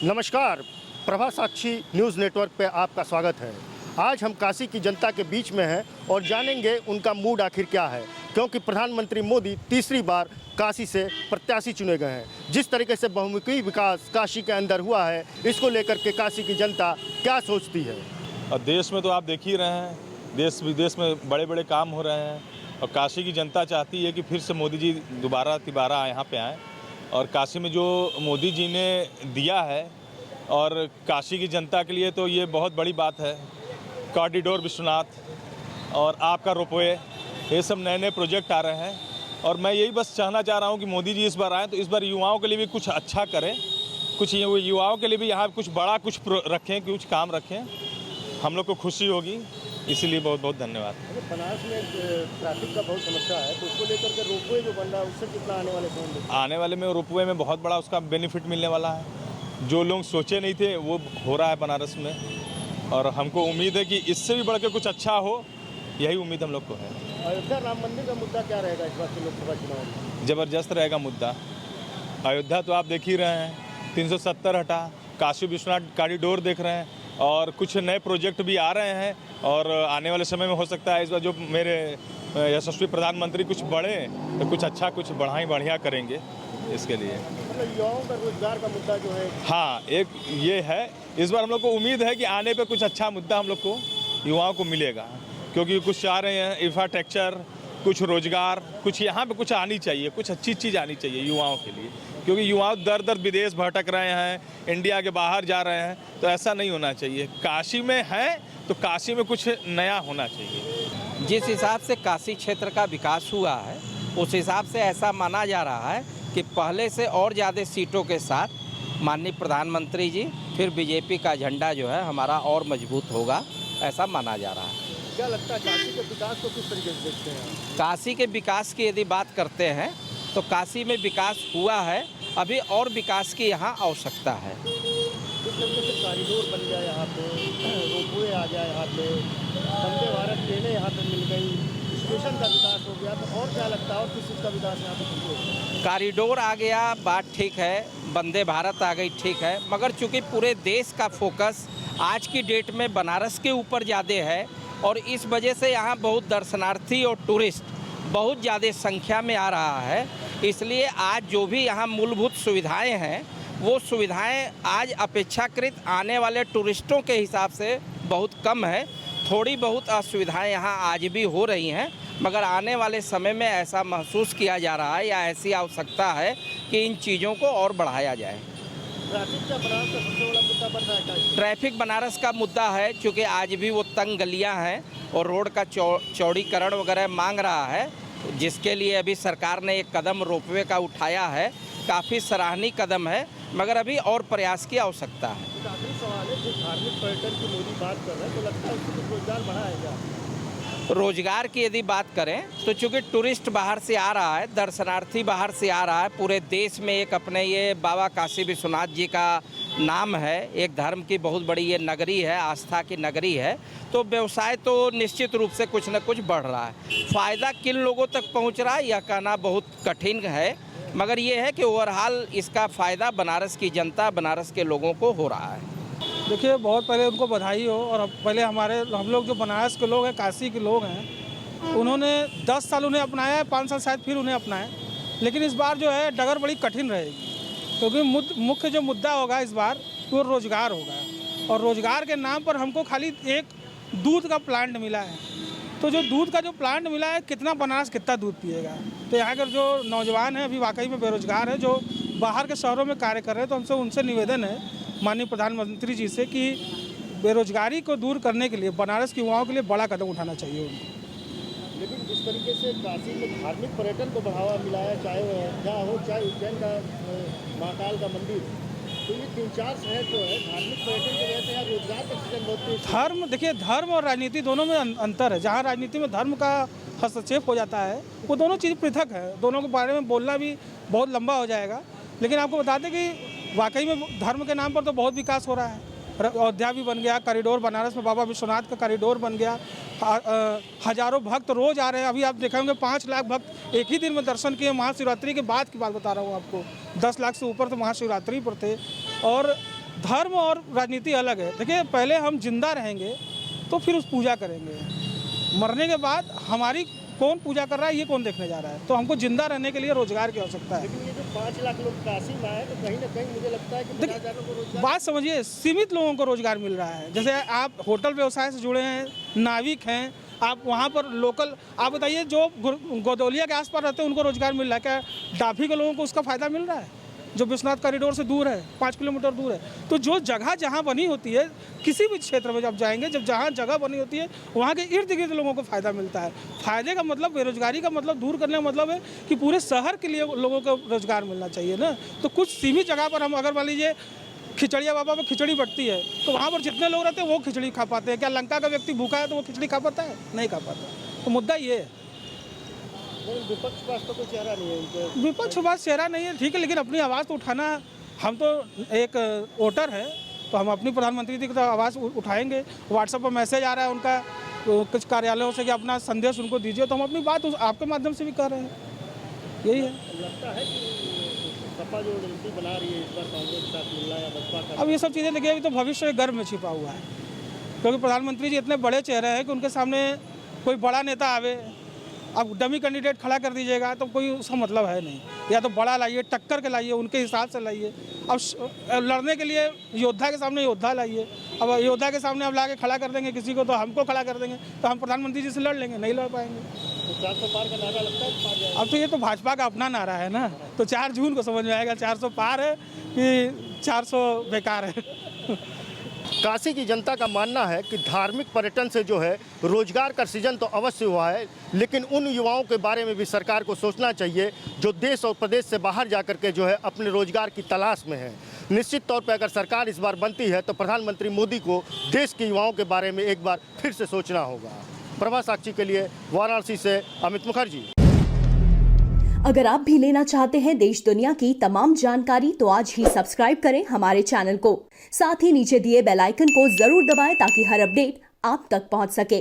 नमस्कार, प्रभा साक्षी news network पे आपका स्वागत है। आज हम काशी की जनता के बीच में हैं और जानेंगे उनका मूड आखिर क्या है, क्योंकि प्रधानमंत्री मोदी तीसरी बार काशी से प्रत्याशी चुने गए हैं। जिस तरीके से बहुमुखी विकास काशी के अंदर हुआ है, इसको लेकर के काशी की जनता क्या सोचती है। और देश में तो आप देख ही रहे हैं, देश विदेश में बड़े बड़े काम हो रहे हैं और काशी की जनता चाहती है कि फिर से मोदी जी दोबारा तिबारा यहाँ पे आएँ। और काशी में जो मोदी जी ने दिया है और काशी की जनता के लिए तो ये बहुत बड़ी बात है। कॉरिडोर विश्वनाथ और आपका रोपवे, ये सब नए नए प्रोजेक्ट आ रहे हैं और मैं यही बस चाहना चाह रहा हूँ कि मोदी जी इस बार आएँ तो इस बार युवाओं के लिए भी कुछ अच्छा करें, कुछ युवाओं के लिए भी यहाँ कुछ बड़ा कुछ रखें, कुछ काम रखें, हम लोग को खुशी होगी। इसीलिए बहुत बहुत धन्यवाद। बनारस में ट्रैफिक का बहुत समस्या है, तो उसको लेकर के रोपवे जो बन रहा है उससे कितना आने वाले समय आने वाले में रोपवे में बहुत बड़ा उसका बेनिफिट मिलने वाला है। जो लोग सोचे नहीं थे वो हो रहा है बनारस में और हमको उम्मीद है कि इससे भी बढ़ के कुछ अच्छा हो, यही उम्मीद हम लोग को है। अयोध्या राम मंदिर का मुद्दा क्या रहेगा इस बार के लोकसभा चुनाव में? ज़बरदस्त रहेगा मुद्दा। अयोध्या तो आप देख ही रहे हैं, 370 हटा, काशी विश्वनाथ कॉरिडोर देख रहे हैं और कुछ नए प्रोजेक्ट भी आ रहे हैं और आने वाले समय में हो सकता है इस बार जो मेरे यशस्वी प्रधानमंत्री कुछ बढ़े तो कुछ अच्छा कुछ बढ़िया करेंगे इसके लिए। मतलब युवाओं का रोजगार का मुद्दा जो है, हाँ, एक ये है। इस बार हम लोग को उम्मीद है कि आने पे कुछ अच्छा मुद्दा हम लोग को युवाओं को मिलेगा, क्योंकि कुछ चाह रहे हैं इंफ्रास्ट्रक्चर, कुछ रोजगार, कुछ यहाँ पे कुछ आनी चाहिए, कुछ अच्छी चीज़ आनी चाहिए युवाओं के लिए, क्योंकि युवा दर दर विदेश भटक रहे हैं, इंडिया के बाहर जा रहे हैं, तो ऐसा नहीं होना चाहिए। काशी में है तो काशी में कुछ नया होना चाहिए। जिस हिसाब से काशी क्षेत्र का विकास हुआ है उस हिसाब से ऐसा माना जा रहा है कि पहले से और ज़्यादा सीटों के साथ माननीय प्रधानमंत्री जी फिर बीजेपी का झंडा जो है हमारा और मजबूत होगा, ऐसा माना जा रहा है। क्या लगता है काशी के विकास को किस तरीके से देखते हैं? काशी के विकास की यदि बात करते हैं तो काशी में विकास हुआ है, अभी और विकास की यहाँ आवश्यकता है। किस तरीके से कॉरिडोर बन गया यहाँ पे, रोपवे आ गया यहाँ पे, वंदे भारत ट्रेनें यहाँ पे मिल गई, स्टेशन का विकास हो गया, तो और क्या लगता है और किस चीज़ का विकास यहाँ पे होगा? कॉरिडोर आ गया, बात ठीक है, वंदे भारत आ गई, ठीक है, मगर चूँकि पूरे देश का फोकस आज की डेट में बनारस के ऊपर ज़्यादा है और इस वजह से यहाँ बहुत दर्शनार्थी और टूरिस्ट बहुत ज़्यादा संख्या में आ रहा है, इसलिए आज जो भी यहाँ मूलभूत सुविधाएं हैं वो सुविधाएं आज अपेक्षाकृत आने वाले टूरिस्टों के हिसाब से बहुत कम है। थोड़ी बहुत असुविधाएं यहाँ आज भी हो रही हैं, मगर आने वाले समय में ऐसा महसूस किया जा रहा है या ऐसी आवश्यकता है कि इन चीज़ों को और बढ़ाया जाए। ट्रैफिक का बनारस का सबसे बड़ा मुद्दा बन रहा है क्या? ट्रैफिक बनारस का मुद्दा है, क्योंकि आज भी वो तंग गलियां हैं और रोड का चौड़ीकरण वगैरह मांग रहा है, जिसके लिए अभी सरकार ने एक कदम रोपवे का उठाया है, काफ़ी सराहनीय कदम है, मगर अभी और प्रयास की आवश्यकता है। आखिरी सवाल है, जो धार्मिक पर्यटन की मोदी बात कर रहे हैं, तो लगता है उससे कुछ रोजगार बढ़ा है क्या? रोजगार की यदि बात करें तो चूँकि टूरिस्ट बाहर से आ रहा है, दर्शनार्थी बाहर से आ रहा है, पूरे देश में एक अपने ये बाबा काशी विश्वनाथ जी का नाम है, एक धर्म की बहुत बड़ी ये नगरी है, आस्था की नगरी है, तो व्यवसाय तो निश्चित रूप से कुछ न कुछ बढ़ रहा है। फ़ायदा किन लोगों तक पहुंच रहा है यह कहना बहुत कठिन है, मगर ये है कि ओवरऑल इसका फ़ायदा बनारस की जनता, बनारस के लोगों को हो रहा है। देखिए, बहुत पहले उनको बधाई हो। और पहले हम लोग जो बनारस के लोग हैं, काशी के लोग हैं, उन्होंने 10 साल उन्हें अपनाया है, 5 साल शायद फिर उन्हें अपनाएं, लेकिन इस बार जो है डगर बड़ी कठिन रहेगी, क्योंकि मुख्य जो मुद्दा होगा इस बार वो रोज़गार होगा। और रोज़गार के नाम पर हमको खाली एक दूध का प्लांट मिला है, तो जो दूध का जो प्लांट मिला है, कितना बनारस कितना दूध पिएगा? तो यहाँ के जो नौजवान हैं अभी वाकई में बेरोजगार है, जो बाहर के शहरों में कार्य कर रहे हैं, तो उनसे निवेदन है माननीय प्रधानमंत्री जी से कि बेरोजगारी को दूर करने के लिए बनारस के युवाओं के लिए बड़ा कदम उठाना चाहिए उनको। लेकिन जिस तरीके से काशी में धार्मिक पर्यटन को बढ़ावा मिला है, चाहे वो अयोध्या हो, चाहे उज्जैन का महाकाल का मंदिर, तो ये 3-4 शहर जो है धार्मिक पर्यटन की वजह से यहाँ रोजगार का सृजन बहुत तेज। धर्म, देखिए, धर्म और राजनीति दोनों में अंतर है। जहाँ राजनीति में धर्म का हस्तक्षेप हो जाता है वो दोनों चीज़ पृथक है, दोनों के बारे में बोलना भी बहुत लंबा हो जाएगा। लेकिन आपको बता दें कि वाकई में धर्म के नाम पर तो बहुत विकास हो रहा है। अयोध्या भी बन गया, कॉरिडोर बनारस में बाबा विश्वनाथ का कॉरिडोर बन गया। हजारों भक्त रोज आ रहे हैं। अभी आप देखेंगे 5 लाख भक्त एक ही दिन में दर्शन किए। महाशिवरात्रि के बाद की बात बता रहा हूँ आपको, 10 लाख से ऊपर तो महाशिवरात्रि पर थे। और धर्म और राजनीति अलग है। देखिए, पहले हम जिंदा रहेंगे तो फिर उस पूजा करेंगे, मरने के बाद हमारी कौन पूजा कर रहा है ये कौन देखने जा रहा है। तो हमको जिंदा रहने के लिए रोजगार की आवश्यकता है। लेकिन ये जो 5 लाख लोग काशी में आए तो कहीं ना कहीं मुझे लगता है कि 50,000 लोगों को रोजगार। बात समझिए, सीमित लोगों को रोजगार मिल रहा है। जैसे आप होटल व्यवसाय से जुड़े हैं, नाविक हैं, आप वहाँ पर लोकल, आप बताइए जो गोदौलिया के आसपास रहते हैं उनको रोजगार मिल रहा है क्या? डाभी के लोगों को उसका फायदा मिल रहा है जो विश्वनाथ कॉरिडोर से दूर है, 5 किलोमीटर दूर है। तो जो जगह जहाँ बनी होती है, किसी भी क्षेत्र में जब जाएंगे, जब जहाँ जगह बनी होती है वहाँ के इर्द गिर्द लोगों को फ़ायदा मिलता है। फ़ायदे का मतलब, बेरोजगारी का मतलब दूर करने का मतलब है कि पूरे शहर के लिए लोगों को रोजगार मिलना चाहिए ना। तो कुछ सीमित जगह पर हम, अगर मान लीजिए खिचड़िया बाबा में खिचड़ी बटती है तो वहाँ पर जितने लोग रहते हैं वो खिचड़ी खा पाते हैं। क्या लंका का व्यक्ति भूखा है तो वो खिचड़ी खा पाता है? नहीं खा पाता। तो मुद्दा ये है। विपक्ष के पास तो कोई चेहरा नहीं है उनके। विपक्ष के पास चेहरा नहीं है, ठीक है, लेकिन अपनी आवाज़ तो उठाना, हम तो एक वोटर है तो हम अपनी प्रधानमंत्री जी की तो आवाज़ उठाएंगे। व्हाट्सएप पर मैसेज आ रहा है उनका कुछ कार्यालयों से कि अपना संदेश उनको दीजिए, तो हम अपनी बात आपके माध्यम से भी कर रहे हैं। यही है। लगता है कि सपा जो रणनीति बना रही है इस बार कांग्रेस के साथ मिलना या बसपा का। अब ये सब चीज़ें देखिए, अभी तो भविष्य के गर्भ में छिपा हुआ है, क्योंकि प्रधानमंत्री जी इतने बड़े चेहरे हैं कि उनके सामने कोई बड़ा नेता आवे, अब डमी कैंडिडेट खड़ा कर दीजिएगा तो कोई उसका मतलब है नहीं। या तो बड़ा लाइए, टक्कर के लाइए, उनके हिसाब से लाइए। अब लड़ने के लिए योद्धा के सामने योद्धा लाइए। अब योद्धा के सामने अब ला के खड़ा कर देंगे किसी को, तो हमको खड़ा कर देंगे तो हम प्रधानमंत्री जी से लड़ लेंगे, नहीं लड़ पाएंगे। तो 400 पार का नारा लगता है। अब तो ये तो भाजपा का अपना नारा है ना, तो 4 जून को समझ में आएगा 400 पार है कि 400 बेकार है। काशी की जनता का मानना है कि धार्मिक पर्यटन से जो है रोजगार का सृजन तो अवश्य हुआ है, लेकिन उन युवाओं के बारे में भी सरकार को सोचना चाहिए जो देश और प्रदेश से बाहर जाकर के जो है अपने रोजगार की तलाश में है। निश्चित तौर पर अगर सरकार इस बार बनती है तो प्रधानमंत्री मोदी को देश के युवाओं के बारे में एक बार फिर से सोचना होगा। प्रभा साक्षी के लिए वाराणसी से अमित मुखर्जी। अगर आप भी लेना चाहते हैं देश दुनिया की तमाम जानकारी तो आज ही सब्सक्राइब करें हमारे चैनल को। साथ ही नीचे दिए बेल आइकन को जरूर दबाएं ताकि हर अपडेट आप तक पहुंच सके।